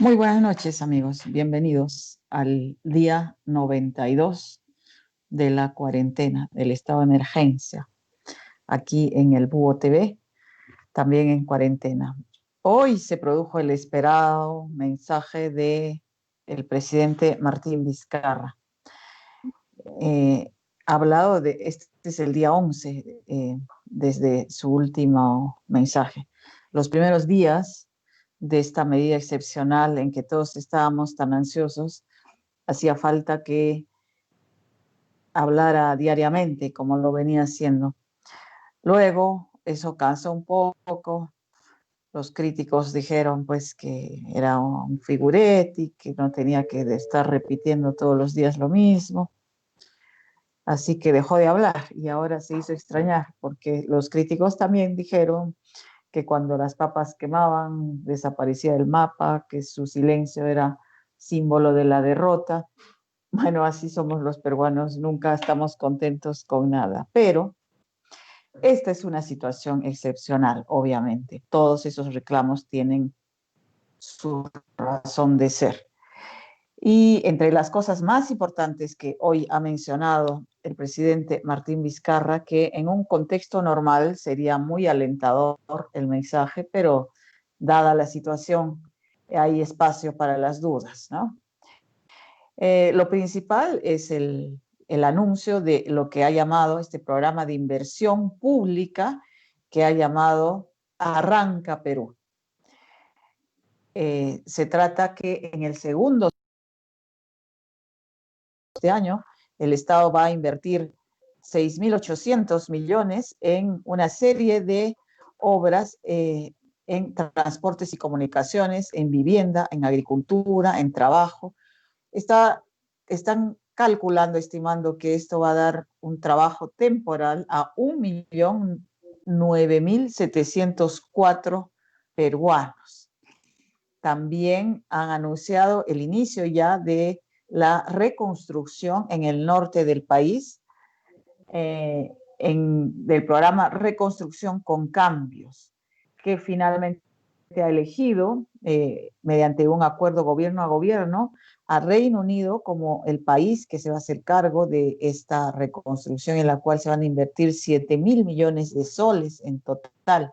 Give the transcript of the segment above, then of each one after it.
Muy buenas noches, amigos. Bienvenidos al día 92 de la cuarentena, del estado de emergencia, aquí en el Búho TV, también en cuarentena. Hoy se produjo el esperado mensaje de el presidente Martín Vizcarra. Ha hablado de, este es el día 11, desde su último mensaje. Los primeros días de esta medida excepcional en que todos estábamos tan ansiosos, hacía falta que hablara diariamente como lo venía haciendo. Luego eso cansó un poco. Los críticos dijeron pues que era un figuretti, que no tenía que estar repitiendo todos los días lo mismo. Así que dejó de hablar y ahora se hizo extrañar porque los críticos también dijeron que cuando las papas quemaban desaparecía el mapa, que su silencio era símbolo de la derrota. Bueno, así somos los peruanos, nunca estamos contentos con nada, pero esta es una situación excepcional, obviamente. Todos esos reclamos tienen su razón de ser. Y entre las cosas más importantes que hoy ha mencionado el presidente Martín Vizcarra, que en un contexto normal sería muy alentador el mensaje, pero dada la situación hay espacio para las dudas, ¿no? Lo principal es el anuncio de lo que ha llamado este programa de inversión pública que ha llamado Arranca Perú. Se trata que en el segundo este año el Estado va a invertir 6.800 millones en una serie de obras en transportes y comunicaciones, en vivienda, en agricultura, en trabajo. Están calculando, estimando que esto va a dar un trabajo temporal a 1.009.704 peruanos. También han anunciado el inicio ya de la reconstrucción en el norte del país, del programa Reconstrucción con Cambios, que finalmente ha elegido, mediante un acuerdo gobierno a gobierno, a Reino Unido como el país que se va a hacer cargo de esta reconstrucción, en la cual se van a invertir 7.000 millones de soles en total.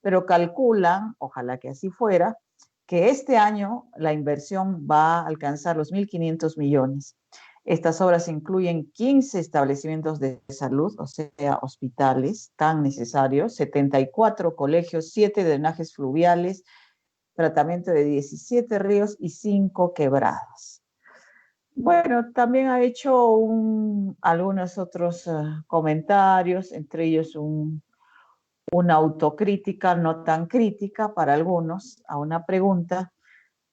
Pero calculan, ojalá que así fuera, que este año la inversión va a alcanzar los 1.500 millones. Estas obras incluyen 15 establecimientos de salud, o sea, hospitales tan necesarios, 74 colegios, 7 drenajes fluviales, tratamiento de 17 ríos y 5 quebradas. Bueno, también ha hecho algunos otros comentarios, entre ellos una autocrítica no tan crítica para algunos a una pregunta.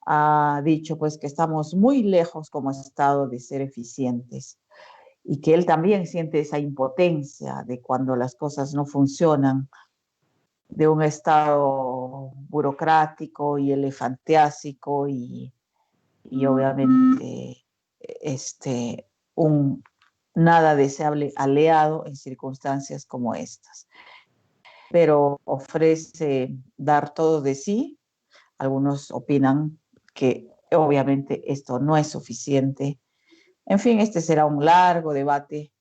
Ha dicho pues que estamos muy lejos como Estado de ser eficientes y que él también siente esa impotencia de cuando las cosas no funcionan, de un Estado burocrático y elefantiásico y obviamente un nada deseable aliado en circunstancias como estas. Pero ofrece dar todo de sí. Algunos opinan que obviamente esto no es suficiente. En fin, este será un largo debate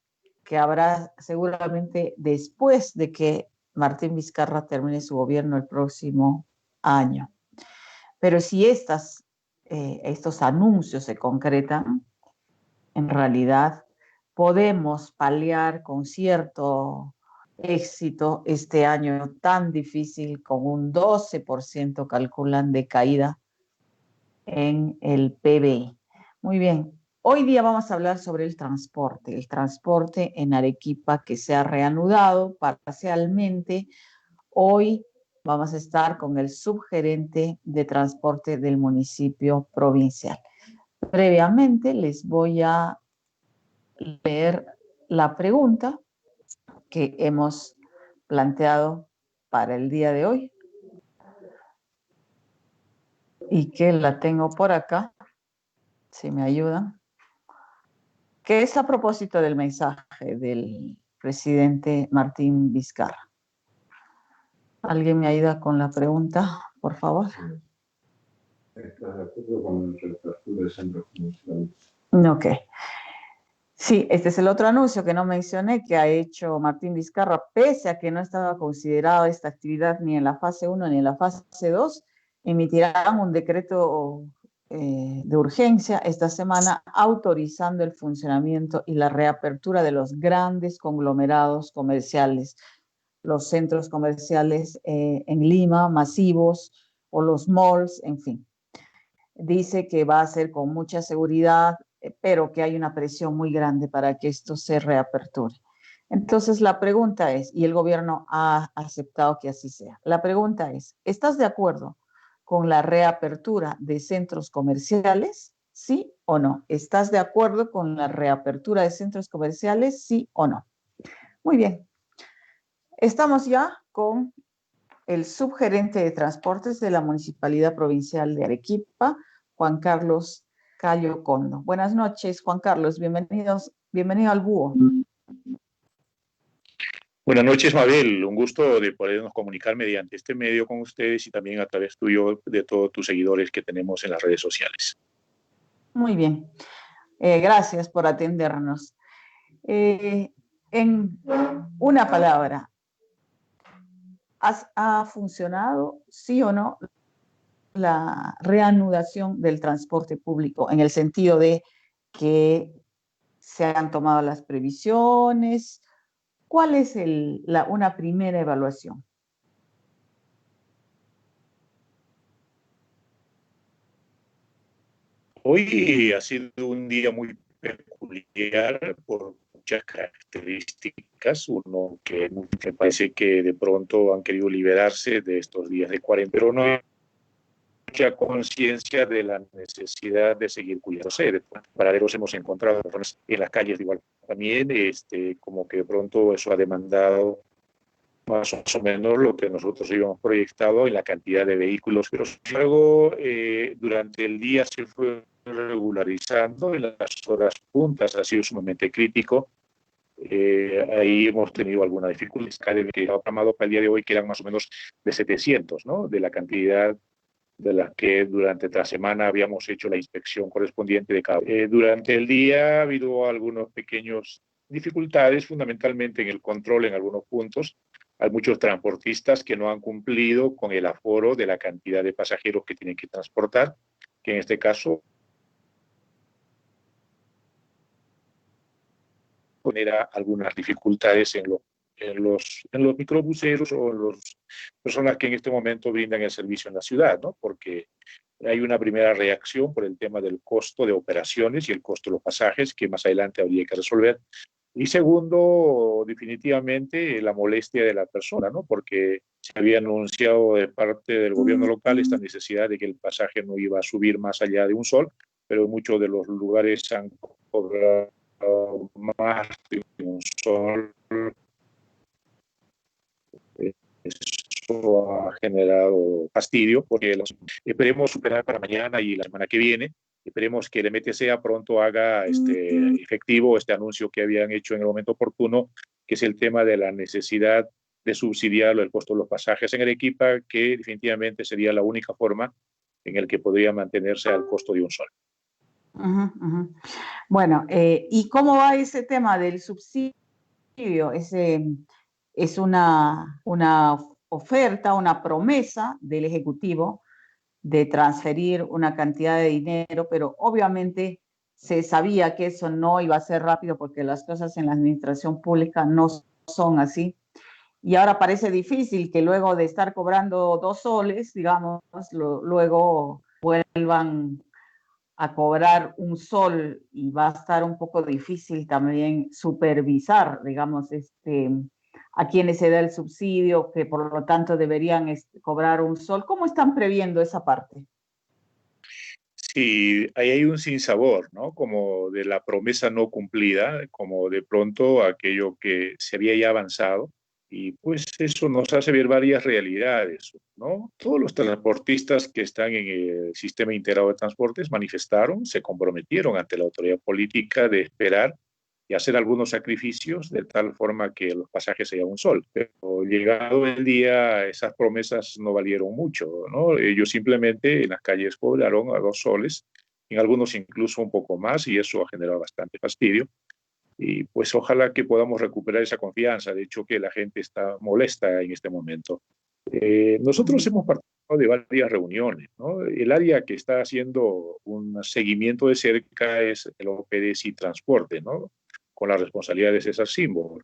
que habrá seguramente después de que Martín Vizcarra termine su gobierno el próximo año. Pero si estos anuncios se concretan, en realidad podemos paliar con cierto éxito este año tan difícil, con un 12% calculan de caída en el PBI. Muy bien, hoy día vamos a hablar sobre el transporte en Arequipa que se ha reanudado parcialmente. Hoy vamos a estar con el subgerente de transporte del municipio provincial. Previamente les voy a leer la pregunta que hemos planteado para el día de hoy y que la tengo por acá, si me ayudan, que es a propósito del mensaje del presidente Martín Vizcarra. ¿Alguien me ayuda con la pregunta, por favor? ¿Estás de acuerdo con la reapertura de centros comerciales? Ok. Sí, este es el otro anuncio que no mencioné que ha hecho Martín Vizcarra, pese a que no estaba considerada esta actividad ni en la fase 1 ni en la fase 2, emitirán un decreto de urgencia esta semana autorizando el funcionamiento y la reapertura de los grandes conglomerados comerciales, los centros comerciales en Lima, masivos, o los malls, en fin. Dice que va a ser con mucha seguridad, pero que hay una presión muy grande para que esto se reaperture. Entonces la pregunta es, y el gobierno ha aceptado que así sea, la pregunta es, ¿estás de acuerdo con la reapertura de centros comerciales? ¿Sí o no? ¿Estás de acuerdo con la reapertura de centros comerciales? ¿Sí o no? Muy bien. Estamos ya con el subgerente de transportes de la Municipalidad Provincial de Arequipa, Juan Carlos Cayo Condo. Buenas noches, Juan Carlos, bienvenido al Búho. Buenas noches, Mabel. Un gusto de podernos comunicar mediante este medio con ustedes y también a través tuyo de todos tus seguidores que tenemos en las redes sociales. Muy bien. Gracias por atendernos. En una palabra, ¿ha funcionado, sí o no, la reanudación del transporte público en el sentido de que se han tomado las previsiones? ¿Cuál es una primera evaluación? Hoy ha sido un día muy peculiar por muchas características. Uno, que me parece que de pronto han querido liberarse de estos días de cuarentena, pero no hay mucha conciencia de la necesidad de seguir cuidándose. De paraderos hemos encontrado personas en las calles de igual. También como que de pronto eso ha demandado más o menos lo que nosotros habíamos proyectado en la cantidad de vehículos, pero luego durante el día se fue regularizando, en las horas puntas ha sido sumamente crítico. Ahí hemos tenido alguna dificultad que ha programado para el día de hoy, que eran más o menos de 700, ¿no? De la cantidad de las que durante la semana habíamos hecho la inspección correspondiente de cada. Durante el día ha habido algunos pequeños dificultades, fundamentalmente en el control en algunos puntos. Hay muchos transportistas que no han cumplido con el aforo de la cantidad de pasajeros que tienen que transportar, que en este caso genera algunas dificultades en los microbuseros o en las personas que en este momento brindan el servicio en la ciudad, ¿no? Porque hay una primera reacción por el tema del costo de operaciones y el costo de los pasajes que más adelante habría que resolver. Y segundo, definitivamente la molestia de la persona, ¿no? Porque se había anunciado de parte del gobierno local esta necesidad de que el pasaje no iba a subir más allá de un sol, pero muchos de los lugares han cobrado más de un sol. Eso ha generado fastidio, porque esperemos superar para mañana y la semana que viene. Esperemos que el MTCA pronto haga efectivo este anuncio que habían hecho en el momento oportuno, que es el tema de la necesidad de subsidiar el costo de los pasajes en Arequipa, que definitivamente sería la única forma en el que podría mantenerse al costo de un sol. Bueno, ¿y cómo va ese tema del subsidio? Es una oferta, una promesa del Ejecutivo de transferir una cantidad de dinero, pero obviamente se sabía que eso no iba a ser rápido porque las cosas en la administración pública no son así. Y ahora parece difícil que luego de estar cobrando 2 soles, digamos, luego vuelvan a cobrar un sol, y va a estar un poco difícil también supervisar, digamos, a quienes se da el subsidio, que por lo tanto deberían cobrar un sol. ¿Cómo están previendo esa parte? Sí, ahí hay un sinsabor, ¿no? Como de la promesa no cumplida, como de pronto aquello que se había ya avanzado. Y pues eso nos hace ver varias realidades, ¿no? Todos los transportistas que están en el sistema integrado de transportes manifestaron, se comprometieron ante la autoridad política de esperar y hacer algunos sacrificios de tal forma que los pasajes se lleven un sol. Pero llegado el día, esas promesas no valieron mucho, ¿no? Ellos simplemente en las calles cobraron a 2 soles, en algunos incluso un poco más, y eso ha generado bastante fastidio. Y pues ojalá que podamos recuperar esa confianza. De hecho, que la gente está molesta en este momento. Nosotros hemos participado de varias reuniones, ¿no? El área que está haciendo un seguimiento de cerca es el OPDS y Transporte, ¿no? Con la responsabilidad de César Símbolo.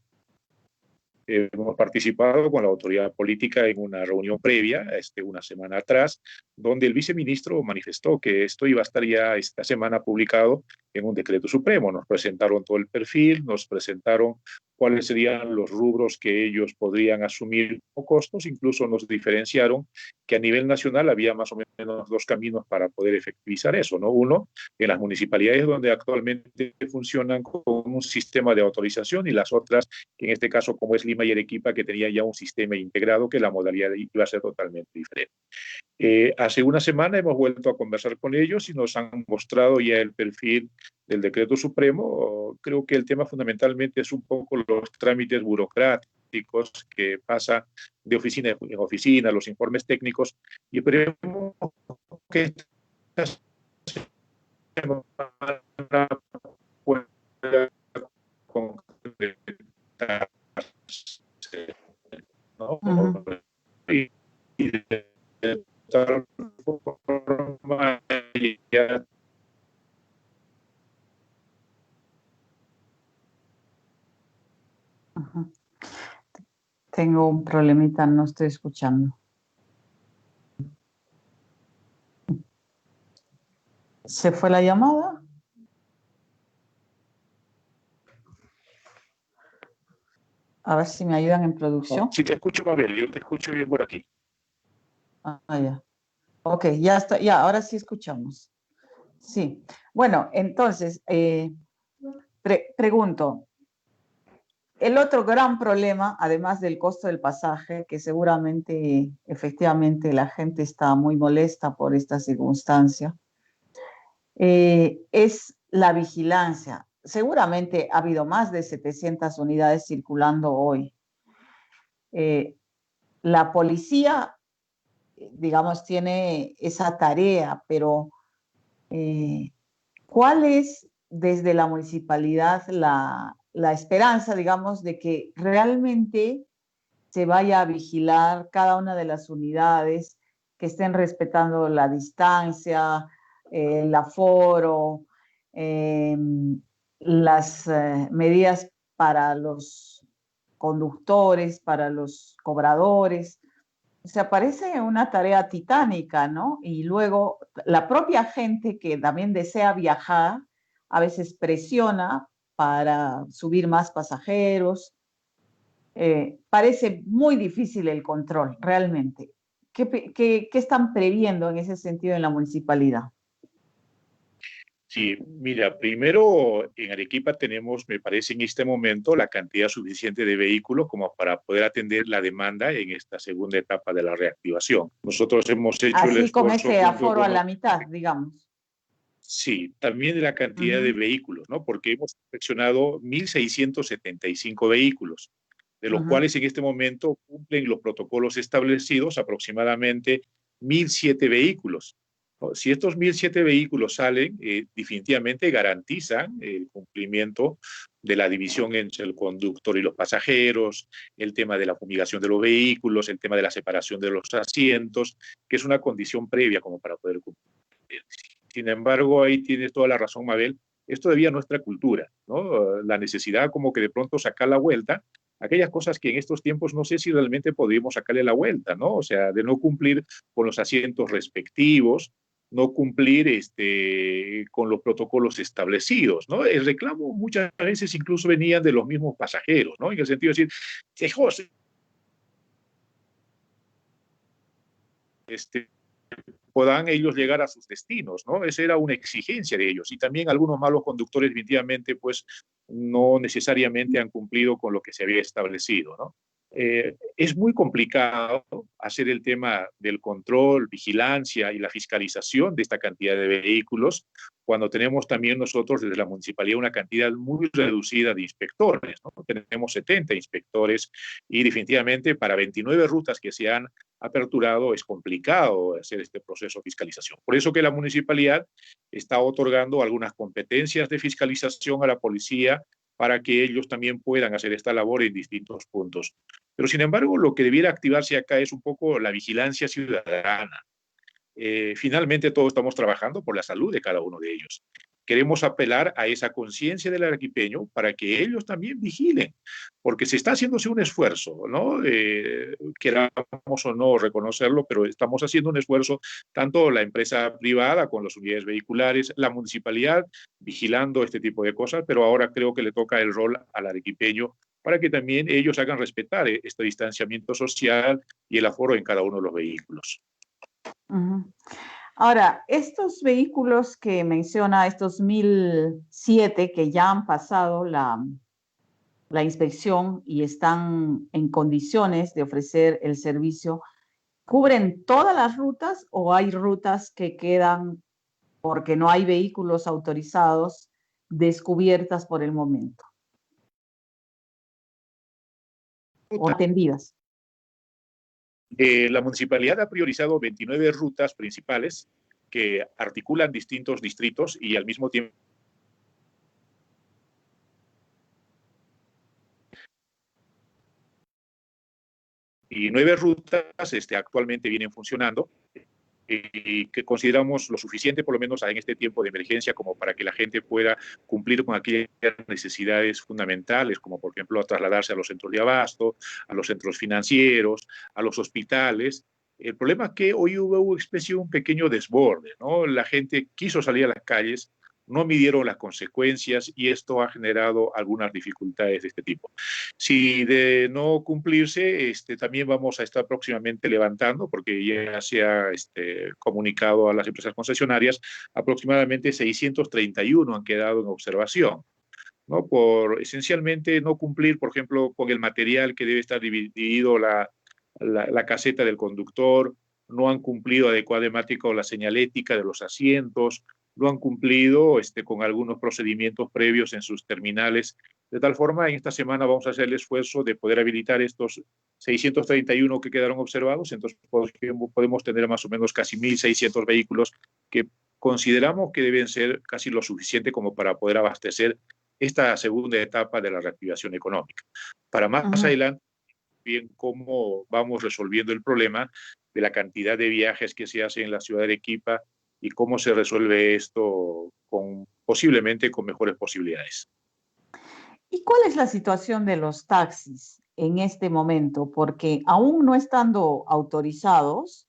Hemos participado con la autoridad política en una reunión previa, una semana atrás, donde el viceministro manifestó que esto iba a estar ya esta semana publicado en un decreto supremo. Nos presentaron todo el perfil, nos presentaron cuáles serían los rubros que ellos podrían asumir como costos, incluso nos diferenciaron que a nivel nacional había más o menos 2 caminos para poder efectivizar eso, ¿no? Uno, en las municipalidades donde actualmente funcionan con un sistema de autorización, y las otras, que en este caso como es Lima y Arequipa, que tenía ya un sistema integrado, que la modalidad iba a ser totalmente diferente. Hace una semana hemos vuelto a conversar con ellos y nos han mostrado ya el perfil del decreto supremo. Creo que el tema fundamentalmente es un poco los trámites burocráticos que pasa de oficina en oficina, los informes técnicos, y esperemos que esta semana pueda concretarse, ¿no? Y de tal forma ya. Tengo un problemita, no estoy escuchando. ¿Se fue la llamada? A ver si me ayudan en producción. Si te escucho, Mabel, yo te escucho bien por aquí. Ya. Ok, ya está, ya, ahora sí escuchamos. Sí. Bueno, entonces, pregunto, el otro gran problema, además del costo del pasaje, que seguramente, efectivamente, la gente está muy molesta por esta circunstancia, es la vigilancia. Seguramente ha habido más de 700 unidades circulando hoy. La policía, digamos, tiene esa tarea, pero ¿cuál es desde la municipalidad la esperanza, digamos, de que realmente se vaya a vigilar cada una de las unidades, que estén respetando la distancia, el aforo, las medidas para los conductores, para los cobradores? O sea, parece una tarea titánica, ¿no? Y luego la propia gente que también desea viajar a veces presiona para subir más pasajeros. Parece muy difícil el control, realmente. ¿Qué están previendo en ese sentido en la municipalidad? Sí, mira, primero en Arequipa tenemos, me parece en este momento, la cantidad suficiente de vehículos como para poder atender la demanda en esta segunda etapa de la reactivación. Nosotros hemos hecho el Así con esfuerzo ese junto aforo a con... la mitad, digamos. Sí, también de la cantidad de vehículos, ¿no? Porque hemos inspeccionado 1.675 vehículos, de los cuales en este momento cumplen los protocolos establecidos aproximadamente 1.007 vehículos. ¿No? Si estos 1.007 vehículos salen, definitivamente garantizan el cumplimiento de la división entre el conductor y los pasajeros, el tema de la fumigación de los vehículos, el tema de la separación de los asientos, que es una condición previa como para poder cumplir. Sin embargo, ahí tienes toda la razón, Mabel, es todavía nuestra cultura, ¿no? La necesidad como que de pronto sacar la vuelta, aquellas cosas que en estos tiempos no sé si realmente podríamos sacarle la vuelta, ¿no? O sea, de no cumplir con los asientos respectivos, no cumplir con los protocolos establecidos, ¿no? El reclamo muchas veces incluso venían de los mismos pasajeros, ¿no? En el sentido de decir, José, puedan ellos llegar a sus destinos, ¿no? Esa era una exigencia de ellos. Y también algunos malos conductores, definitivamente, pues no necesariamente han cumplido con lo que se había establecido, ¿no? Es muy complicado hacer el tema del control, vigilancia y la fiscalización de esta cantidad de vehículos, cuando tenemos también nosotros desde la municipalidad una cantidad muy reducida de inspectores, ¿no? Tenemos 70 inspectores y definitivamente para 29 rutas que se han aperturado es complicado hacer este proceso de fiscalización. Por eso que la municipalidad está otorgando algunas competencias de fiscalización a la policía para que ellos también puedan hacer esta labor en distintos puntos. Pero sin embargo, lo que debiera activarse acá es un poco la vigilancia ciudadana. Finalmente todos estamos trabajando por la salud de cada uno de ellos. Queremos apelar a esa conciencia del arequipeño para que ellos también vigilen, porque se está haciéndose un esfuerzo, ¿no? Queramos o no reconocerlo, pero estamos haciendo un esfuerzo, tanto la empresa privada con las unidades vehiculares, la municipalidad vigilando este tipo de cosas, pero ahora creo que le toca el rol al arequipeño para que también ellos hagan respetar este distanciamiento social y el aforo en cada uno de los vehículos. Uh-huh. Ahora, estos vehículos que menciona, estos 1.007 que ya han pasado la inspección y están en condiciones de ofrecer el servicio, ¿cubren todas las rutas o hay rutas que quedan porque no hay vehículos autorizados descubiertas por el momento o atendidas? La municipalidad ha priorizado 29 rutas principales que articulan distintos distritos y al mismo tiempo y 9 rutas actualmente vienen funcionando y que consideramos lo suficiente, por lo menos en este tiempo de emergencia, como para que la gente pueda cumplir con aquellas necesidades fundamentales, como por ejemplo trasladarse a los centros de abasto, a los centros financieros, a los hospitales. El problema es que hoy hubo un pequeño desborde, ¿no? La gente quiso salir a las calles, no midieron las consecuencias y esto ha generado algunas dificultades de este tipo. Si de no cumplirse, también vamos a estar próximamente levantando, porque ya se ha comunicado a las empresas concesionarias, aproximadamente 631 han quedado en observación, ¿no? Por esencialmente no cumplir, por ejemplo, con el material que debe estar dividido la caseta del conductor, no han cumplido adecuadamente con la señalética de los asientos, no han cumplido con algunos procedimientos previos en sus terminales. De tal forma, en esta semana vamos a hacer el esfuerzo de poder habilitar estos 631 que quedaron observados, entonces podemos tener más o menos casi 1.600 vehículos que consideramos que deben ser casi lo suficiente como para poder abastecer esta segunda etapa de la reactivación económica. Para más adelante, bien cómo vamos resolviendo el problema de la cantidad de viajes que se hacen en la ciudad de Arequipa y cómo se resuelve esto posiblemente con mejores posibilidades. ¿Y cuál es la situación de los taxis en este momento? Porque aún no estando autorizados,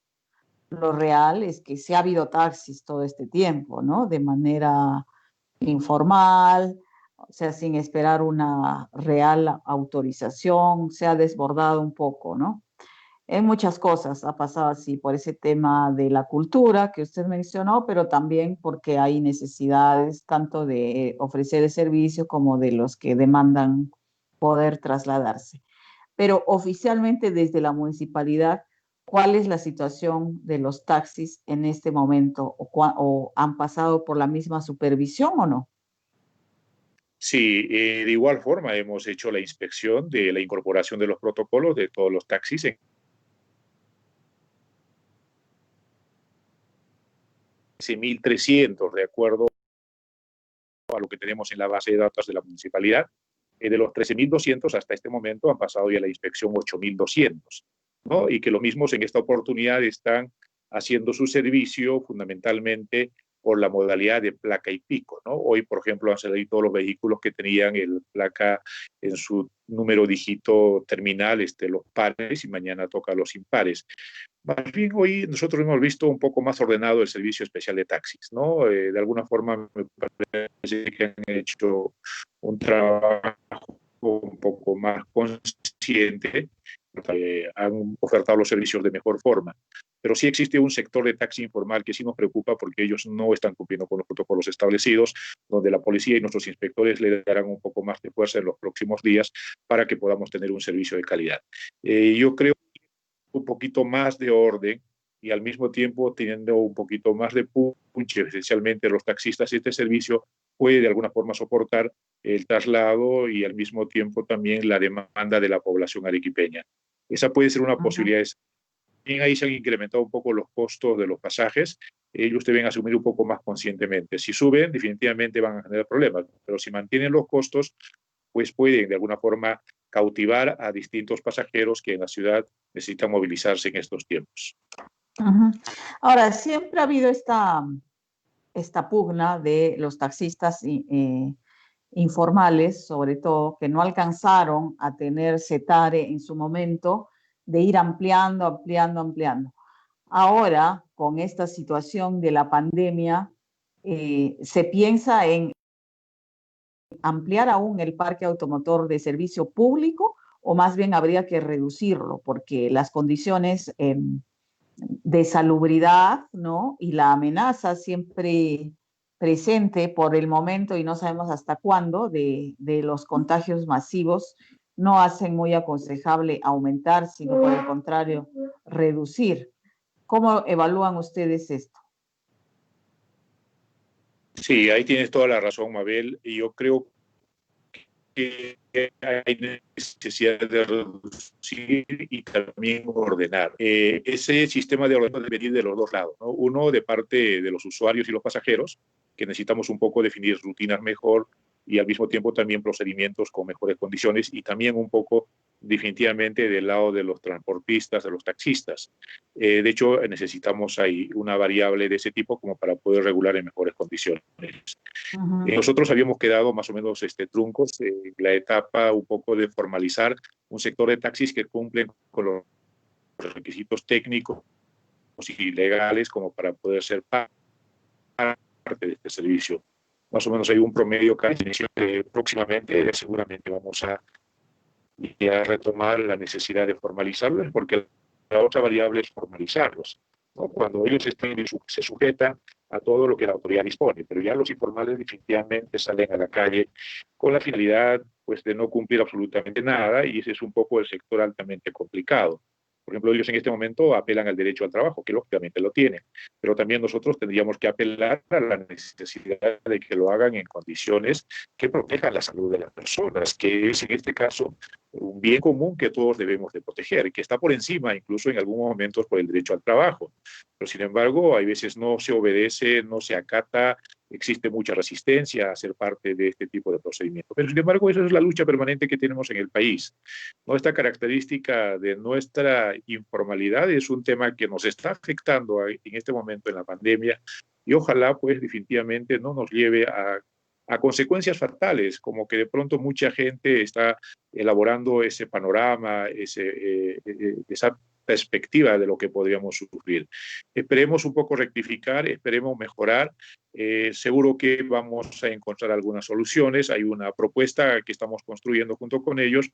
lo real es que sí ha habido taxis todo este tiempo, ¿no? De manera informal, o sea, sin esperar una real autorización, se ha desbordado un poco, ¿no? En muchas cosas ha pasado así, por ese tema de la cultura que usted mencionó, pero también porque hay necesidades tanto de ofrecer el servicio como de los que demandan poder trasladarse. Pero oficialmente desde la municipalidad, ¿cuál es la situación de los taxis en este momento? ¿O han pasado por la misma supervisión o no? Sí, de igual forma hemos hecho la inspección de la incorporación de los protocolos de todos los taxis en 1.300, de acuerdo a lo que tenemos en la base de datos de la municipalidad. De los 13.200 hasta este momento han pasado ya la inspección 8.200, ¿no? Y que los mismos en esta oportunidad están haciendo su servicio fundamentalmente por la modalidad de placa y pico, ¿no? Hoy, por ejemplo, han salido todos los vehículos que tenían el placa en su número dígito terminal, los pares, y mañana toca los impares. Más bien hoy nosotros hemos visto un poco más ordenado el servicio especial de taxis, ¿no? De alguna forma me parece que han hecho un trabajo un poco más consciente, han ofertado los servicios de mejor forma. Pero sí existe un sector de taxi informal que sí nos preocupa porque ellos no están cumpliendo con los protocolos establecidos, donde la policía y nuestros inspectores le darán un poco más de fuerza en los próximos días para que podamos tener un servicio de calidad. Yo creo un poquito más de orden y al mismo tiempo teniendo un poquito más de punch, esencialmente los taxistas, este servicio puede de alguna forma soportar el traslado y al mismo tiempo también la demanda de la población arequipeña. Esa puede ser una posibilidad. También ahí se han incrementado un poco los costos de los pasajes. Ellos deben asumir un poco más conscientemente. Si suben, definitivamente van a tener problemas, pero si mantienen los costos, pues pueden de alguna forma cautivar a distintos pasajeros que en la ciudad necesitan movilizarse en estos tiempos. Ahora, siempre ha habido esta pugna de los taxistas informales, sobre todo, que no alcanzaron a tener CETARE en su momento, de ir ampliando. Ahora, con esta situación de la pandemia, se piensa en ampliar aún el parque automotor de servicio público, o más bien habría que reducirlo, porque las condiciones de salubridad, ¿no?, y la amenaza siempre presente por el momento, y no sabemos hasta cuándo, de los contagios masivos, no hacen muy aconsejable aumentar, sino por el contrario, reducir. ¿Cómo evalúan ustedes esto? Sí, ahí tienes toda la razón, Mabel, y yo creo que hay necesidad de reducir y también ordenar. Ese sistema de orden debe venir de los dos lados, ¿no? Uno, de parte de los usuarios y los pasajeros, que necesitamos un poco definir rutinas mejor y al mismo tiempo también procedimientos con mejores condiciones, y también un poco definitivamente del lado de los transportistas, de los taxistas. De hecho, necesitamos ahí una variable de ese tipo como para poder regular en mejores condiciones. Nosotros habíamos quedado más o menos truncos en la etapa un poco de formalizar un sector de taxis que cumplen con los requisitos técnicos y legales como para poder ser parte de este servicio. Más o menos hay un promedio que próximamente seguramente vamos a retomar la necesidad de formalizarlos, porque la otra variable es formalizarlos, ¿no? Cuando ellos se sujetan a todo lo que la autoridad dispone, pero ya los informales definitivamente salen a la calle con la finalidad, pues, de no cumplir absolutamente nada, y ese es un poco el sector altamente complicado. Por ejemplo, ellos en este momento apelan al derecho al trabajo, que lógicamente lo tienen, pero también nosotros tendríamos que apelar a la necesidad de que lo hagan en condiciones que protejan la salud de las personas, que es en este caso un bien común que todos debemos de proteger, que está por encima incluso en algunos momentos por el derecho al trabajo. Pero sin embargo, hay veces no se obedece, no se acata, existe mucha resistencia a ser parte de este tipo de procedimientos. Pero sin embargo, esa es la lucha permanente que tenemos en el país, ¿no? Esta característica de nuestra informalidad es un tema que nos está afectando en este momento en la pandemia, y ojalá pues definitivamente no nos lleve a consecuencias fatales, como que de pronto mucha gente está elaborando ese panorama, esa perspectiva de lo que podríamos sufrir. Esperemos un poco rectificar, esperemos mejorar. Seguro que vamos a encontrar algunas soluciones. Hay una propuesta que estamos construyendo junto con ellos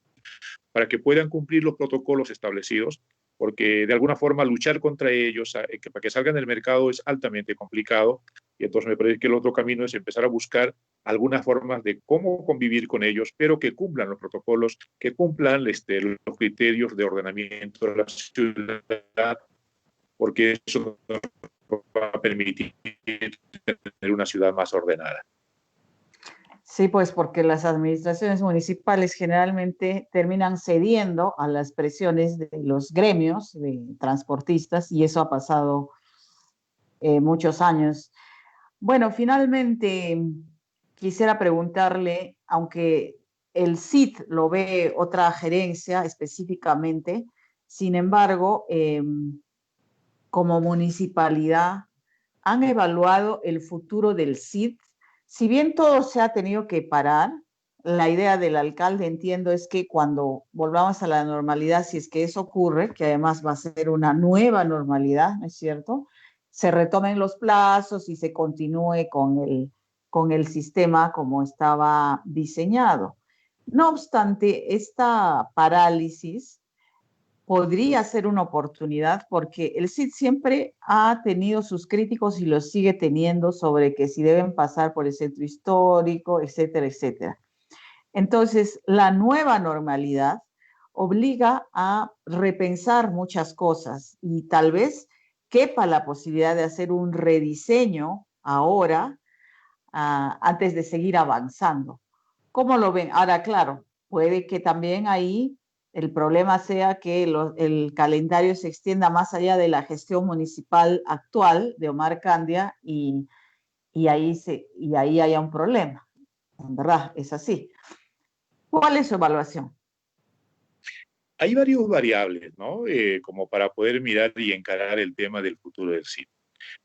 para que puedan cumplir los protocolos establecidos, porque de alguna forma luchar contra ellos, para que salgan del mercado, es altamente complicado. Y entonces me parece que el otro camino es empezar a buscar algunas formas de cómo convivir con ellos, pero que cumplan los protocolos, que cumplan los criterios de ordenamiento de la ciudad, porque eso nos va a permitir tener una ciudad más ordenada. Sí, pues porque las administraciones municipales generalmente terminan cediendo a las presiones de los gremios de transportistas, y eso ha pasado muchos años. Bueno, finalmente quisiera preguntarle, aunque el CIT lo ve otra gerencia específicamente, sin embargo, como municipalidad, ¿han evaluado el futuro del CIT? Si bien todo se ha tenido que parar, la idea del alcalde, entiendo, es que cuando volvamos a la normalidad, si es que eso ocurre, que además va a ser una nueva normalidad, ¿no es cierto?, se retomen los plazos y se continúe con el sistema como estaba diseñado. No obstante, esta parálisis podría ser una oportunidad, porque el CID siempre ha tenido sus críticos y los sigue teniendo sobre que si deben pasar por el centro histórico, etcétera, etcétera. Entonces, la nueva normalidad obliga a repensar muchas cosas, y tal vez quepa la posibilidad de hacer un rediseño ahora, antes de seguir avanzando. ¿Cómo lo ven? Ahora, claro, puede que también ahí el problema sea que el calendario se extienda más allá de la gestión municipal actual de Omar Candia y ahí haya un problema. En verdad, es así. ¿Cuál es su evaluación? Hay varios variables, ¿no? Como para poder mirar y encarar el tema del futuro del cine.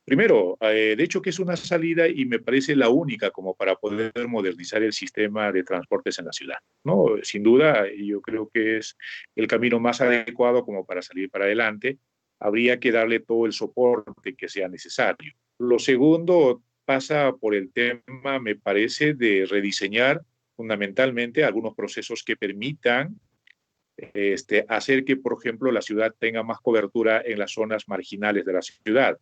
Primero, de hecho que es una salida y me parece la única como para poder modernizar el sistema de transportes en la ciudad, ¿no? Sin duda, yo creo que es el camino más adecuado como para salir para adelante. Habría que darle todo el soporte que sea necesario. Lo segundo pasa por el tema, me parece, de rediseñar fundamentalmente algunos procesos que permitan hacer que, por ejemplo, la ciudad tenga más cobertura en las zonas marginales de la ciudad,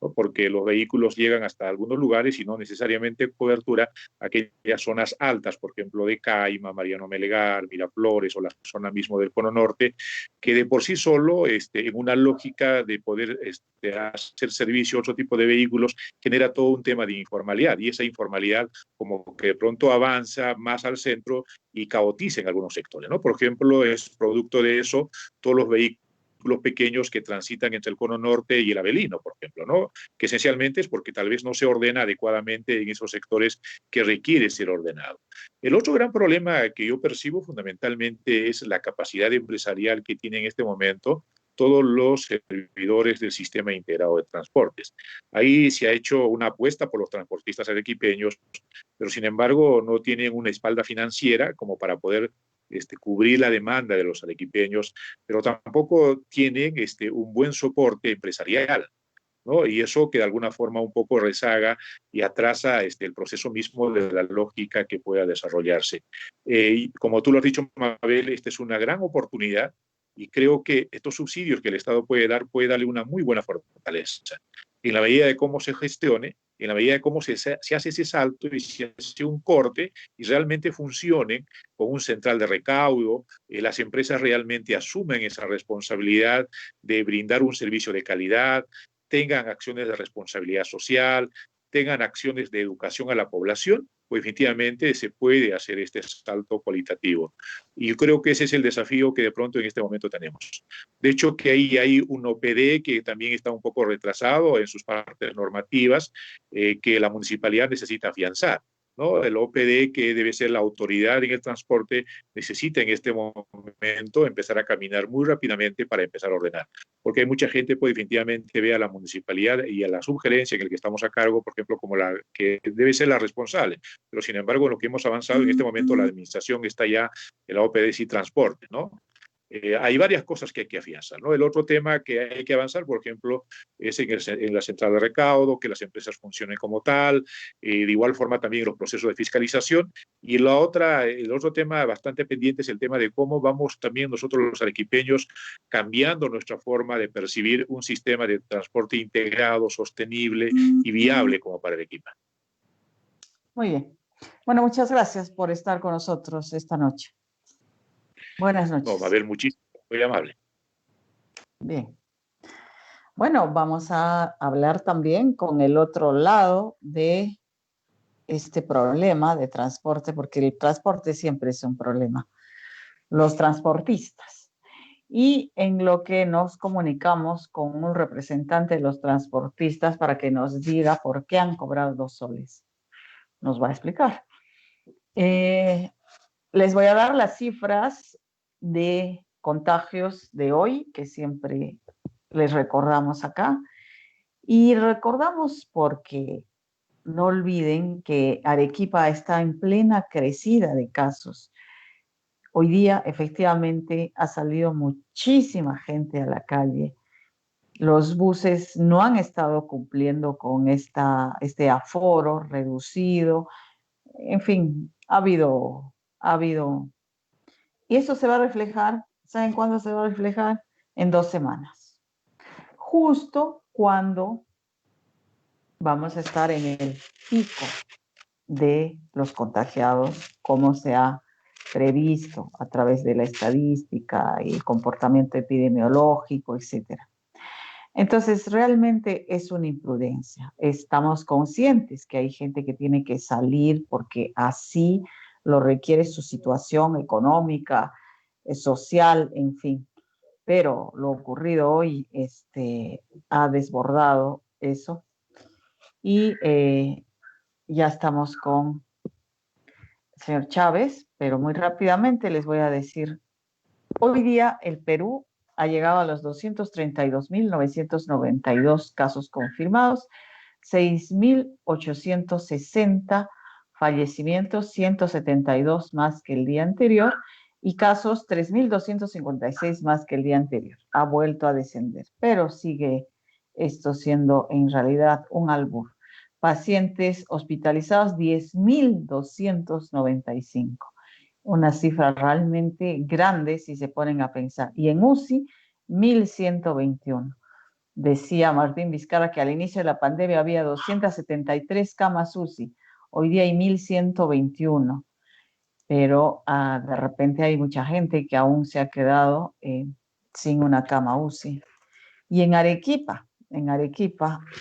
¿no? Porque los vehículos llegan hasta algunos lugares y no necesariamente cobertura a aquellas zonas altas, por ejemplo, de Caima, Mariano Melegar, Miraflores o la zona mismo del Cono Norte, que de por sí solo, en una lógica de poder hacer servicio a otro tipo de vehículos, genera todo un tema de informalidad, y esa informalidad como que de pronto avanza más al centro y caotiza en algunos sectores, ¿no? Por ejemplo, es producto de eso todos los vehículos pequeños que transitan entre el Cono Norte y el Avelino, por ejemplo, ¿no? Que esencialmente es porque tal vez no se ordena adecuadamente en esos sectores que requiere ser ordenado. El otro gran problema que yo percibo fundamentalmente es la capacidad empresarial que tiene en este momento todos los servidores del sistema integrado de transportes. Ahí se ha hecho una apuesta por los transportistas arequipeños, pero sin embargo no tienen una espalda financiera como para poder cubrir la demanda de los arequipeños, pero tampoco tienen un buen soporte empresarial, ¿no? Y eso que de alguna forma un poco rezaga y atrasa el proceso mismo de la lógica que pueda desarrollarse. Y como tú lo has dicho, Mabel, esta es una gran oportunidad y creo que estos subsidios que el Estado puede darle una muy buena fortaleza. En la medida de cómo se gestione, en la medida de cómo se hace ese salto y se hace un corte y realmente funcionen con un central de recaudo, las empresas realmente asumen esa responsabilidad de brindar un servicio de calidad, tengan acciones de responsabilidad social, tengan acciones de educación a la población, pues definitivamente se puede hacer este salto cualitativo. Y yo creo que ese es el desafío que de pronto en este momento tenemos. De hecho, que ahí hay un OPD que también está un poco retrasado en sus partes normativas, que la municipalidad necesita afianzar, ¿no? El OPD, que debe ser la autoridad en el transporte, necesita en este momento empezar a caminar muy rápidamente para empezar a ordenar. Porque hay mucha gente, pues definitivamente ve a la municipalidad y a la subgerencia en el que estamos a cargo, por ejemplo, como la que debe ser la responsable. Pero sin embargo, en lo que hemos avanzado en este momento, la administración está ya en la OPD y transporte, ¿no? Hay varias cosas que hay que afianzar, ¿no? El otro tema que hay que avanzar, por ejemplo, es en la central de recaudo, que las empresas funcionen como tal, de igual forma también los procesos de fiscalización. Y el otro tema bastante pendiente es el tema de cómo vamos también nosotros los arequipeños cambiando nuestra forma de percibir un sistema de transporte integrado, sostenible y viable como para Arequipa. Muy bien. Bueno, muchas gracias por estar con nosotros esta noche. Buenas noches. No, Mabel, muchísimo, muy amable. Bien. Bueno, vamos a hablar también con el otro lado de este problema de transporte, porque el transporte siempre es un problema. Los transportistas. Y en lo que nos comunicamos con un representante de los transportistas para que nos diga por qué han cobrado 2 soles. Nos va a explicar. Les voy a dar las cifras de contagios de hoy, que siempre les recordamos acá. Y recordamos porque no olviden que Arequipa está en plena crecida de casos. Hoy día efectivamente ha salido muchísima gente a la calle. Los buses no han estado cumpliendo con este aforo reducido. En fin, ha habido. Y eso se va a reflejar, ¿saben cuándo se va a reflejar? En 2 semanas. Justo cuando vamos a estar en el pico de los contagiados, como se ha previsto a través de la estadística y el comportamiento epidemiológico, etc. Entonces, realmente es una imprudencia. Estamos conscientes que hay gente que tiene que salir porque así lo requiere su situación económica, social, en fin. Pero lo ocurrido hoy ha desbordado eso. Y ya estamos con el señor Chávez, pero muy rápidamente les voy a decir, hoy día el Perú ha llegado a los 232.992 casos confirmados, 6.860 fallecimientos, 172 más que el día anterior, y casos 3.256 más que el día anterior. Ha vuelto a descender, pero sigue esto siendo en realidad un albur. Pacientes hospitalizados, 10.295. Una cifra realmente grande si se ponen a pensar. Y en UCI, 1.121. Decía Martín Vizcarra que al inicio de la pandemia había 273 camas UCI. Hoy día hay 1.121. Pero de repente hay mucha gente que aún se ha quedado sin una cama UCI. Y en Arequipa,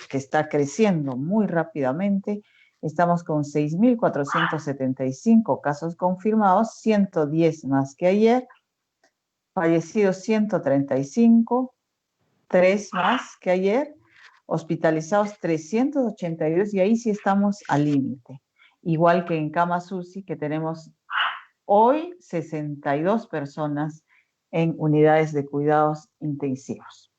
que está creciendo muy rápidamente, estamos con 6.475 casos confirmados, 110 más que ayer, fallecidos 135, 3 más que ayer, hospitalizados 382 y ahí sí estamos al límite. Igual que en camas UCI, que tenemos hoy 62 personas en unidades de cuidados intensivos.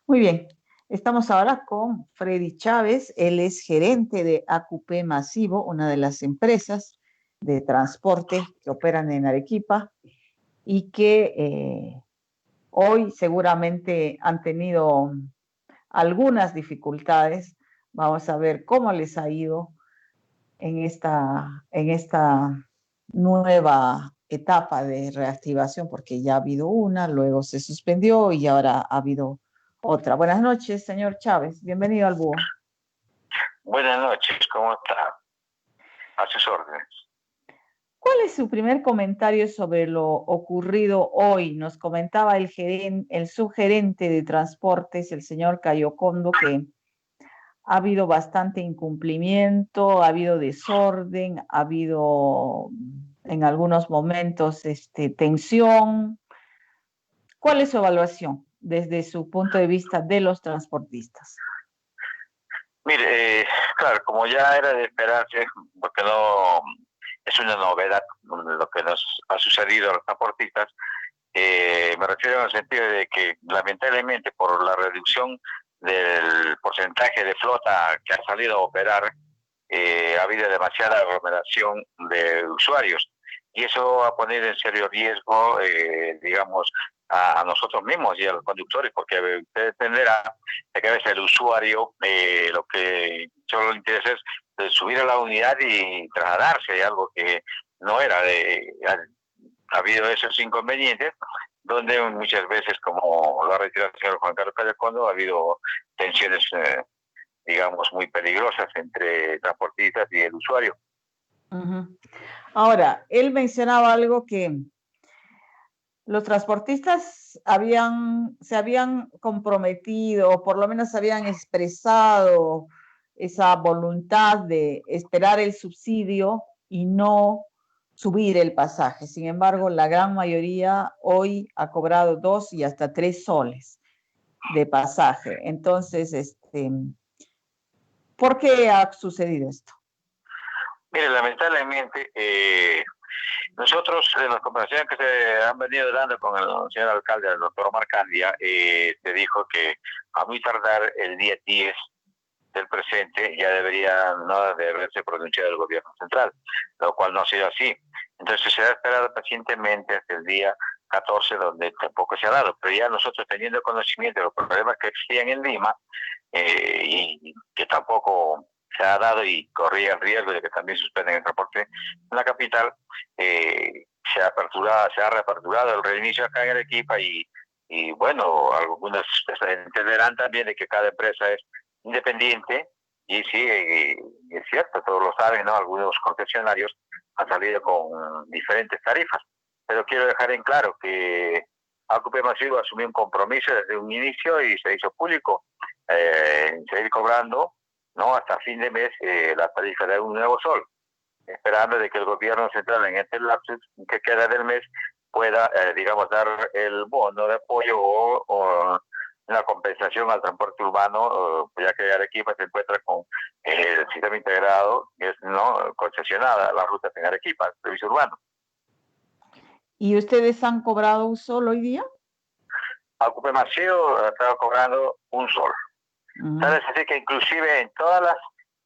Muy bien, estamos ahora con Freddy Chávez, él es gerente de AQP Masivo, una de las empresas de transporte que operan en Arequipa y que hoy seguramente han tenido algunas dificultades. Vamos a ver cómo les ha ido en esta nueva etapa de reactivación, porque ya ha habido una, luego se suspendió y ahora ha habido otra. Buenas noches, señor Chávez. Bienvenido al Búho. Buenas noches, ¿cómo está? A sus órdenes. ¿Cuál es su primer comentario sobre lo ocurrido hoy? Nos comentaba el subgerente de transportes, el señor Cayocondo, que ha habido bastante incumplimiento, ha habido desorden, ha habido en algunos momentos tensión. ¿Cuál es su evaluación desde su punto de vista de los transportistas? Mire, claro, como ya era de esperarse, porque no es una novedad lo que nos ha sucedido a los transportistas, me refiero en el sentido de que lamentablemente por la reducción del porcentaje de flota que ha salido a operar, ha habido demasiada aglomeración de usuarios y eso va a poner en serio riesgo, digamos, a nosotros mismos y a los conductores, porque usted dependerá de que a veces el usuario lo que solo le interesa es subir a la unidad y trasladarse, algo que no era. Ha habido esos inconvenientes donde muchas veces, como lo ha retirado el señor Juan Carlos Callacondo, ha habido tensiones digamos, muy peligrosas entre transportistas y el usuario. Uh-huh. Ahora, él mencionaba algo que los transportistas se habían comprometido, o por lo menos habían expresado esa voluntad de esperar el subsidio y no subir el pasaje. Sin embargo, la gran mayoría hoy ha cobrado 2 y hasta 3 soles de pasaje. Entonces, ¿por qué ha sucedido esto? Mire, lamentablemente, nosotros en las conversaciones que se han venido dando con el señor alcalde, el doctor Omar Candia, se dijo que a muy tardar el día 10 del presente ya debería no de haberse pronunciado el gobierno central, lo cual no ha sido así. Entonces se ha esperado pacientemente hasta el día 14, donde tampoco se ha dado, pero ya nosotros teniendo conocimiento de los problemas que existían en Lima y que tampoco se ha dado y corría el riesgo de que también suspenden el transporte en la capital, se ha reaperturado el reinicio acá en Arequipa y bueno, algunas entenderán también de que cada empresa es independiente y sí, y es cierto, todos lo saben, ¿no? Algunos concesionarios han salido con diferentes tarifas, pero quiero dejar en claro que ACP Masivo asumió un compromiso desde un inicio y se hizo público seguir cobrando, ¿no?, hasta fin de mes la tarifa de un nuevo sol, esperando de que el gobierno central en este lapsus que queda del mes pueda, digamos, dar el bono de apoyo o una compensación al transporte urbano, ya que Arequipa se encuentra con el sistema integrado, que es, ¿no?, concesionada la ruta en Arequipa, el servicio urbano. ¿Y ustedes han cobrado un sol hoy día? ACP Masivo ha estado cobrando un sol. ¿Sabes? Así que inclusive en todas las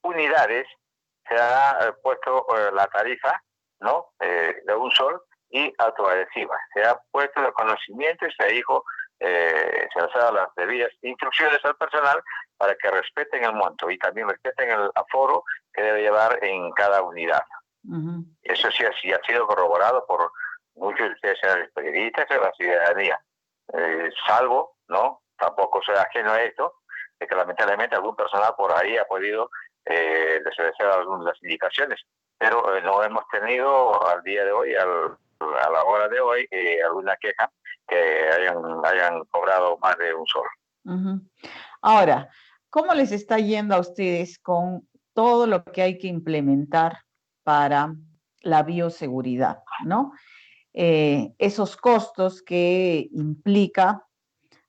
unidades se ha puesto la tarifa, ¿no?, de un sol y autoadhesiva. Se ha puesto el conocimiento y se dijo, se les ha dado las debidas instrucciones al personal para que respeten el monto y también respeten el aforo que debe llevar en cada unidad. Eso sí ha sido corroborado por muchos de ustedes, señores periodistas, de la ciudadanía. Salvo, ¿no?, tampoco soy ajeno a esto, de que lamentablemente algún personal por ahí ha podido desobedecer algunas indicaciones, pero no hemos tenido al día de hoy, a la hora de hoy, alguna queja que hayan cobrado más de un sol. Ahora, ¿cómo les está yendo a ustedes con todo lo que hay que implementar para la bioseguridad, ¿no? Esos costos que implica,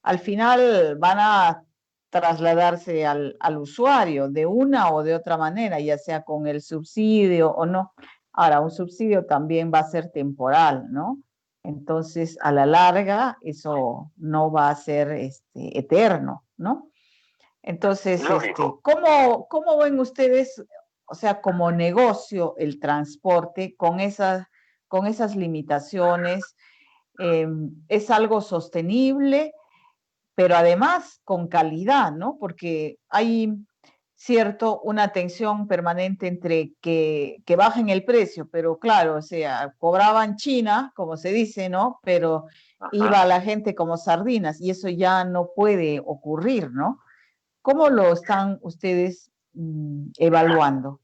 al final van a trasladarse al usuario de una o de otra manera, ya sea con el subsidio o no. Ahora, un subsidio también va a ser temporal, ¿no? Entonces, a la larga, eso no va a ser eterno, ¿no? Entonces, ¿cómo ven ustedes, o sea, como negocio, el transporte con esas limitaciones? ¿Es algo sostenible, pero además con calidad, ¿no? Porque hay una tensión permanente entre que bajen el precio, pero claro, o sea, cobraban China, como se dice, ¿no? Pero iba a la gente como sardinas y eso ya no puede ocurrir, ¿no? ¿Cómo lo están ustedes evaluando?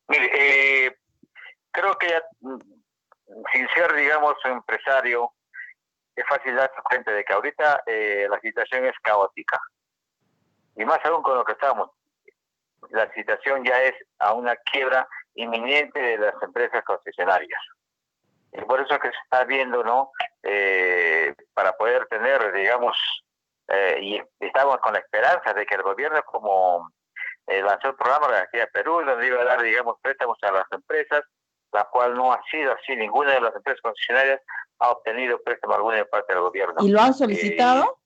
Mire, creo que ya, sin ser, digamos, empresario, es fácil darse cuenta de que ahorita la situación es caótica. Y más aún con lo que estamos, la situación ya es a una quiebra inminente de las empresas concesionarias. Y por eso que se está viendo, ¿no? Para poder tener, digamos, y estamos con la esperanza de que el gobierno, como lanzó el programa de aquí a Perú, donde iba a dar, digamos, préstamos a las empresas, la cual no ha sido así. Ninguna de las empresas concesionarias ha obtenido préstamo alguna de parte del gobierno. ¿Y lo han solicitado?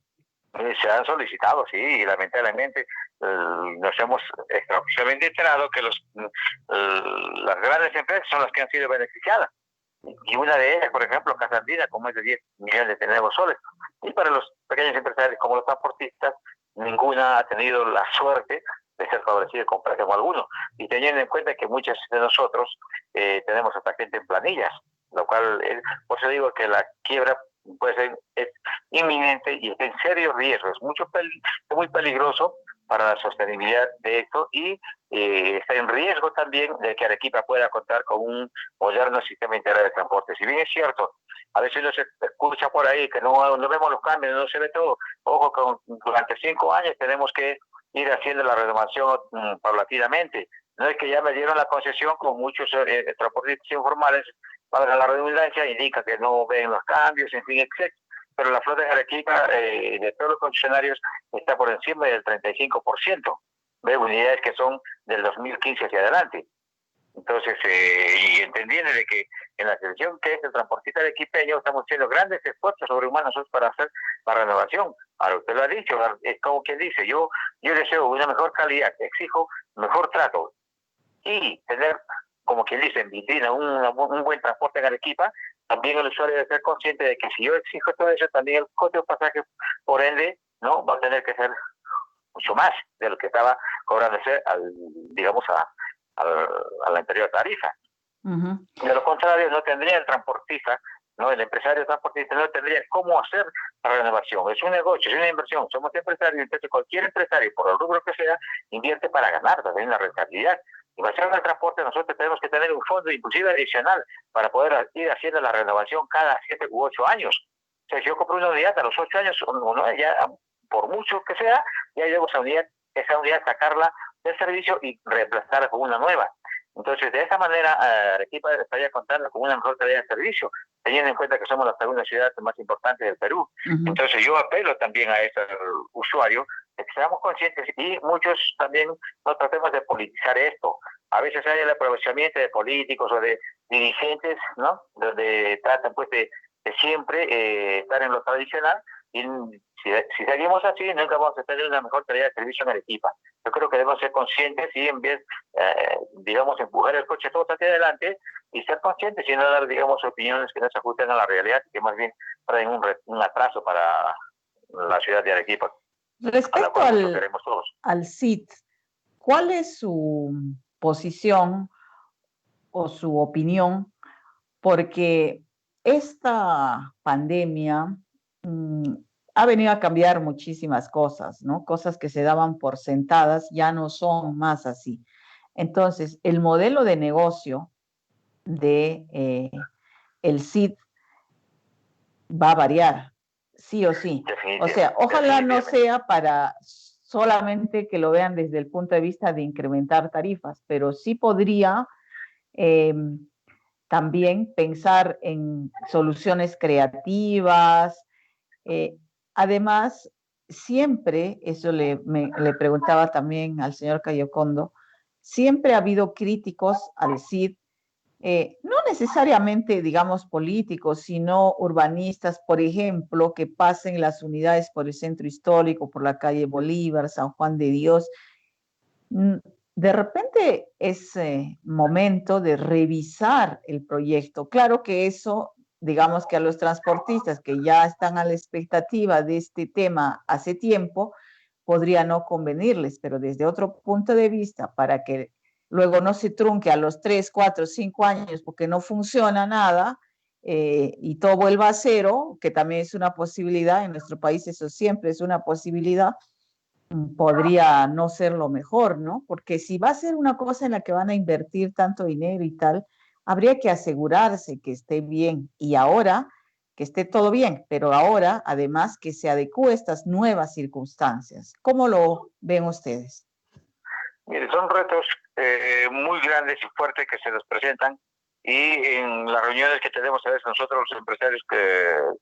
Se han solicitado, sí, y lamentablemente nos hemos extraoficialmente enterado que las grandes empresas son las que han sido beneficiadas. Y una de ellas, por ejemplo, Casa Andina, como es de 10 millones de nuevos soles. Y para los pequeños empresarios como los transportistas, ninguna ha tenido la suerte de ser favorecida con préstamo alguno. Y teniendo en cuenta que muchos de nosotros tenemos hasta gente en planillas, lo cual, por eso digo que la quiebra puede ser, es inminente y está en serio riesgo. Es muy peligroso para la sostenibilidad de esto y está en riesgo también de que Arequipa pueda contar con un moderno sistema integral de transporte. Si bien es cierto, a veces no se escucha por ahí que no vemos los cambios, no se ve todo. Ojo, durante 5 años tenemos que ir haciendo la renovación paulatinamente. No es que ya me dieron la concesión, con muchos transportistas informales, para la redundancia, indica que no ven los cambios, en fin, etc. Pero la flota de Arequipa, de todos los concesionarios, está por encima del 35%. Ve unidades que son del 2015 hacia adelante. Entonces, y entendiendo de que en la selección que es el transportista arequipeño, estamos haciendo grandes esfuerzos sobrehumanos para hacer la renovación. Ahora, usted lo ha dicho, es como quien dice, yo deseo una mejor calidad, exijo mejor trato y tener, como quien dice, en vitrina un buen transporte en Arequipa. También el usuario debe ser consciente de que si yo exijo todo eso, también el coste de pasaje, por ende, no va a tener que ser mucho más de lo que estaba cobrándose a la anterior tarifa. De lo contrario, no tendría el transportista, ¿no? El empresario transportista no tendría cómo hacer la renovación. Es un negocio, es una inversión. Somos empresarios, entonces cualquier empresario, por el rubro que sea, invierte para ganar también la rentabilidad. En relación al transporte, nosotros tenemos que tener un fondo inclusive adicional para poder ir haciendo la renovación cada 7 u 8 años. O sea, si yo compro una unidad a los 8 años, ya, por mucho que sea, ya debo esa unidad sacarla del servicio y reemplazarla con una nueva. Entonces, de esa manera, Arequipa estaría contando con una mejor calidad de servicio, teniendo en cuenta que somos la segunda ciudad más importante del Perú. Entonces, yo apelo también a estos usuarios de que seamos conscientes y muchos también no tratemos de politizar esto. A veces hay el aprovechamiento de políticos o de dirigentes, ¿no? Donde tratan pues de siempre estar en lo tradicional, y si seguimos así nunca vamos a tener una mejor calidad de servicio en Arequipa. Yo creo que debemos ser conscientes y en vez, digamos, empujar el coche todo hacia adelante y ser conscientes y no dar, digamos, opiniones que no se ajusten a la realidad y que más bien traen un atraso para la ciudad de Arequipa. Respecto al CID, ¿cuál es su posición o su opinión? Porque esta pandemia ha venido a cambiar muchísimas cosas, ¿no? Cosas que se daban por sentadas ya no son más así. Entonces, el modelo de negocio de el CID va a variar, sí o sí. O sea, ojalá no sea para solamente que lo vean desde el punto de vista de incrementar tarifas, pero sí podría también pensar en soluciones creativas. Además, siempre, eso le preguntaba también al señor Cayocondo, siempre ha habido críticos al CID, no necesariamente, digamos, políticos, sino urbanistas, por ejemplo, que pasen las unidades por el centro histórico, por la calle Bolívar, San Juan de Dios. De repente es momento de revisar el proyecto. Claro que eso, digamos que a los transportistas que ya están a la expectativa de este tema hace tiempo, podría no convenirles, pero desde otro punto de vista, para que luego no se trunque a los 3, 4, 5 años porque no funciona nada y todo vuelva a cero, que también es una posibilidad, en nuestro país eso siempre es una posibilidad, podría no ser lo mejor, ¿no? Porque si va a ser una cosa en la que van a invertir tanto dinero y tal, habría que asegurarse que esté bien y ahora que esté todo bien, pero ahora además que se adecúe a estas nuevas circunstancias. ¿Cómo lo ven ustedes? Mire, son retos muy grandes y fuertes que se nos presentan, y en las reuniones que tenemos a veces nosotros los empresarios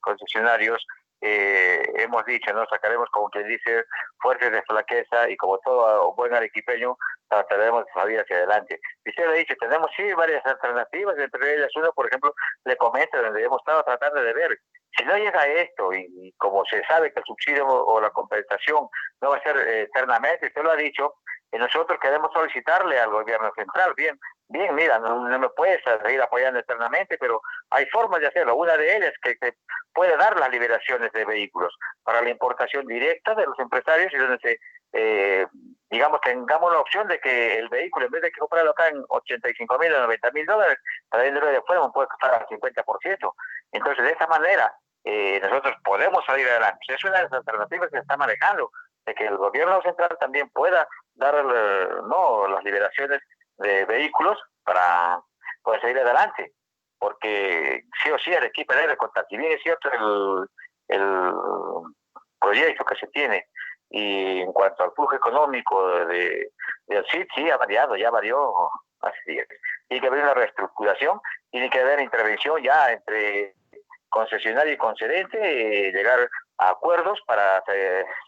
concesionarios hemos dicho, ¿no? Sacaremos, como quien dice, fuertes de flaqueza y como todo buen arequipeño trataremos de salir hacia adelante. Y usted le ha dicho, tenemos sí varias alternativas, entre ellas uno, por ejemplo, le comento, donde hemos estado tratando de ver, si no llega esto y como se sabe que el subsidio o la compensación no va a ser eternamente, usted lo ha dicho, nosotros queremos solicitarle al gobierno central, bien, mira, no me puedes seguir apoyando eternamente, pero hay formas de hacerlo. Una de ellas es que puede dar las liberaciones de vehículos para la importación directa de los empresarios, y donde digamos, tengamos la opción de que el vehículo, en vez de que comprarlo acá en 85,000 o 90,000 dólares, trayéndolo de fuera, puede costar al 50%. Entonces, de esa manera, nosotros podemos salir adelante. Es una de las alternativas que se está manejando, de que el gobierno central también pueda dar las liberaciones de vehículos para poder seguir adelante, porque sí o sí Arequipa debe contar. Si bien es cierto el proyecto que se tiene, y en cuanto al flujo económico del CID, sí ha variado, ya varió. Así es. Tiene que haber una reestructuración, tiene que haber intervención ya entre concesionario y concedente, llegar a acuerdos para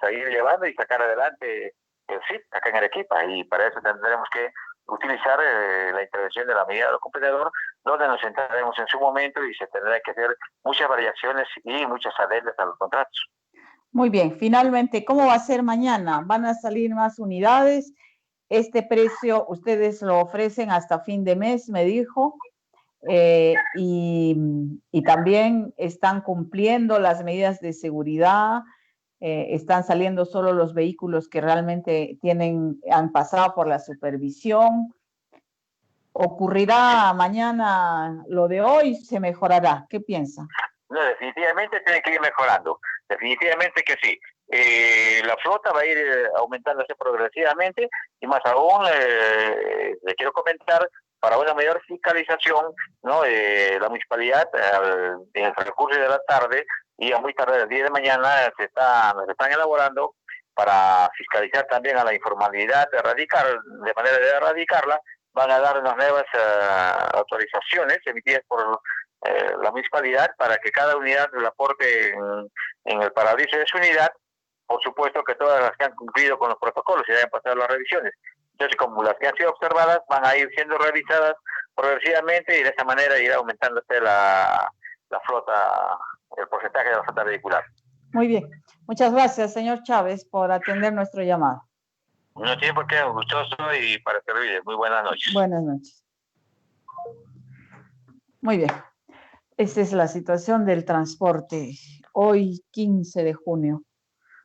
seguir llevando y sacar adelante el CID acá en Arequipa, y para eso tendremos que utilizar la intervención de la medida del competidor, donde nos sentaremos en su momento y se tendrá que hacer muchas variaciones y muchas adendas a los contratos. Muy bien, finalmente, ¿cómo va a ser mañana? ¿Van a salir más unidades? Este precio ustedes lo ofrecen hasta fin de mes, me dijo, y también están cumpliendo las medidas de seguridad, están saliendo solo los vehículos que realmente han pasado por la supervisión. ¿Ocurrirá mañana lo de hoy? ¿Se mejorará? ¿Qué piensa? No, definitivamente tiene que ir mejorando, definitivamente que sí. La flota va a ir aumentándose progresivamente, y más aún le quiero comentar, para una mayor fiscalización, ¿no? La municipalidad en el transcurso de la tarde y a muy tarde el día de mañana se están elaborando para fiscalizar también a la informalidad, de manera de erradicarla. Van a dar unas nuevas autorizaciones emitidas por la municipalidad para que cada unidad la aporte en el parabrisas de su unidad. Por supuesto que todas las que han cumplido con los protocolos y hayan pasado las revisiones. Entonces, como las que han sido observadas van a ir siendo revisadas progresivamente y de esa manera irá aumentándose la flota, el porcentaje de la flota vehicular. Muy bien. Muchas gracias, señor Chávez, por atender nuestro llamado. No tiene por qué, gustoso y para servirle. Muy buenas noches. Buenas noches. Muy bien. Esta es la situación del transporte hoy, 15 de junio.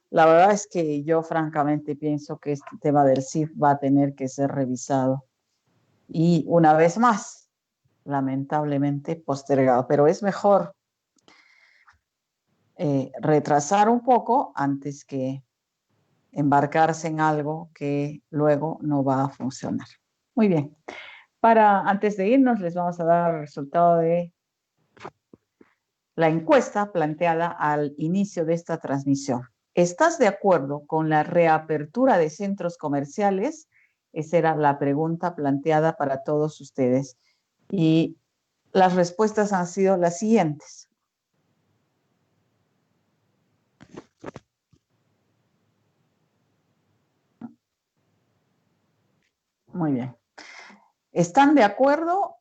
La verdad es que yo francamente pienso que este tema del CIF va a tener que ser revisado. Y una vez más, lamentablemente postergado. Pero es mejor retrasar un poco antes que embarcarse en algo que luego no va a funcionar. Muy bien. Antes de irnos, les vamos a dar el resultado de la encuesta planteada al inicio de esta transmisión. ¿Estás de acuerdo con la reapertura de centros comerciales? Esa era la pregunta planteada para todos ustedes. Y las respuestas han sido las siguientes. Muy bien. ¿Están de acuerdo?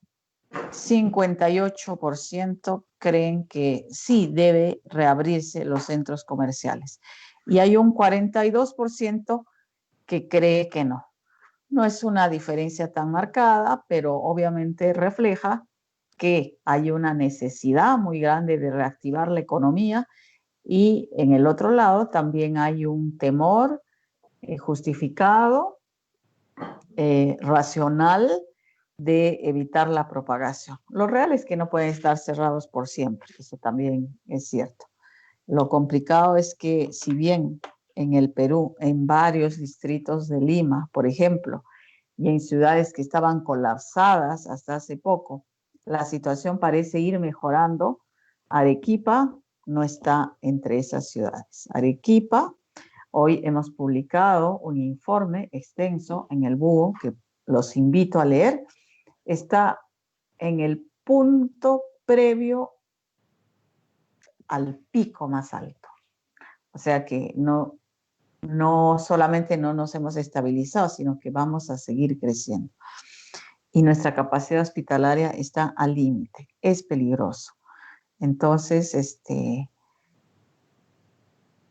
58% creen que sí debe reabrirse los centros comerciales. Y hay un 42% que cree que no. No es una diferencia tan marcada, pero obviamente refleja que hay una necesidad muy grande de reactivar la economía y en el otro lado también hay un temor justificado, racional, de evitar la propagación. Lo real es que no pueden estar cerrados por siempre, eso también es cierto. Lo complicado es que si bien en el Perú, en varios distritos de Lima, por ejemplo, y en ciudades que estaban colapsadas hasta hace poco, la situación parece ir mejorando. Arequipa no está entre esas ciudades. Arequipa, hoy hemos publicado un informe extenso en el Búho que los invito a leer, está en el punto previo al pico más alto. O sea que no solamente no nos hemos estabilizado, sino que vamos a seguir creciendo. Y nuestra capacidad hospitalaria está al límite, es peligroso. Entonces,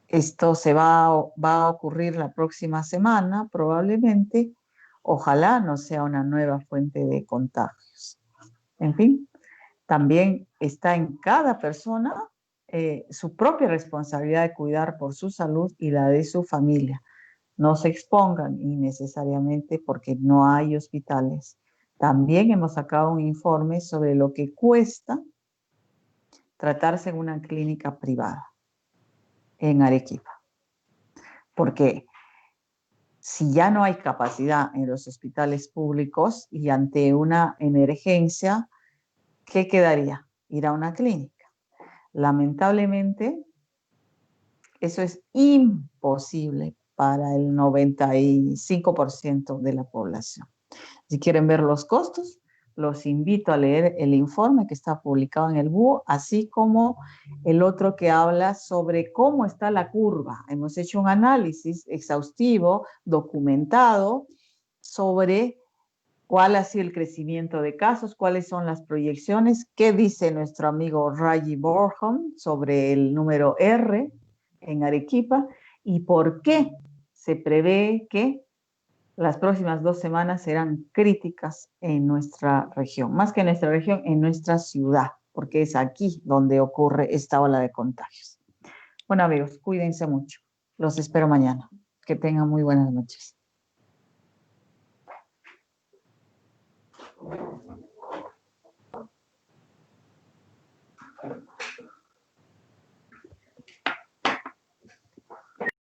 esto va a ocurrir la próxima semana, probablemente. Ojalá no sea una nueva fuente de contagios. En fin, también está en cada persona su propia responsabilidad de cuidar por su salud y la de su familia. No se expongan innecesariamente porque no hay hospitales. También hemos sacado un informe sobre lo que cuesta tratarse en una clínica privada en Arequipa. Porque si ya no hay capacidad en los hospitales públicos y ante una emergencia, ¿qué quedaría? Ir a una clínica. Lamentablemente, eso es imposible para el 95% de la población. Si quieren ver los costos, los invito a leer el informe que está publicado en el Búho, así como el otro que habla sobre cómo está la curva. Hemos hecho un análisis exhaustivo, documentado, sobre cuál ha sido el crecimiento de casos, cuáles son las proyecciones, qué dice nuestro amigo Raji Borjan sobre el número R en Arequipa y por qué se prevé que las próximas 2 semanas serán críticas en nuestra región, más que en nuestra región, en nuestra ciudad, porque es aquí donde ocurre esta ola de contagios. Bueno, amigos, cuídense mucho. Los espero mañana. Que tengan muy buenas noches.